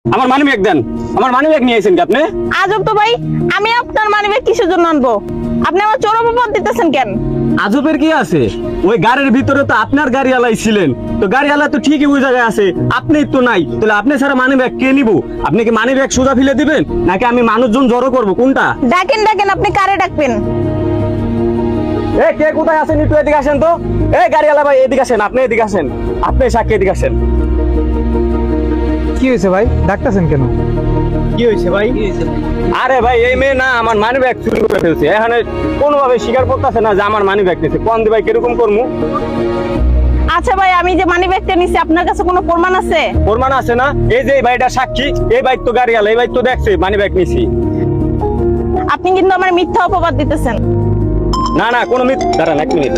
আমার money bag দেন। আমার money bag নিয়ে আইছেন কি আপনি? আজব তো ভাই, আমি আপনার মানিব্যাগ কিসের জন্য আনবো? আপনি আমার চোর অপবাদ দিতেছেন কেন? আজবের কি আছে? ওই গাড়ির ভিতরে তো আপনার গাড়িওয়ালাই ছিলেন, তো গাড়িওয়ালা তো ঠিকই ওই জায়গায় আছে, আপনিই তো নাই। তাহলে আপনি ছাড়া মানি ব্যাগ কে নিব? আপনি কি মানি ব্যাগ সোজা ফেলে দিবেন নাকি আমি মানুষজন জড়ো করবো, কোনটা? ডাকেন ডাকেন, আপনি কারে ডাকবেন? এ কে কোথায় আছেন একটু এদিকে আসেন তো। এই গাড়িওয়ালা ভাই এদিকে আসেন, আপনি এদিকে আসেন, আপনি সাক্ষী এদিকে আসেন। কি হয়েছে ভাই, ডাকতেছেন কেন? কি হয়েছে ভাই? আরে ভাই এই মেয়ে না আমার মানি ব্যাগ চুরি করে ফেলছে, এখানে কোনোভাবে স্বীকার করতেছে না যে আমার মানি ব্যাগ নিয়েছে। কোন দি ভাই কিরকম করবো? আচ্ছা ভাই, আমি যে মানিব্যাগটা নিছি আপনার কাছে কোনো প্রমাণ আছে? প্রমাণ আছে না? এই যে এই ভাইটা সাক্ষী, এই ভাই তো গাড়িওয়ালা, এই ভাই তো দেখছে মানি ব্যাগ নিছি। আপনি কিন্তু আমার মিথ্যা অপবাদ দিতেছেন। না না কোনো দাঁড়ান এক মিনিট।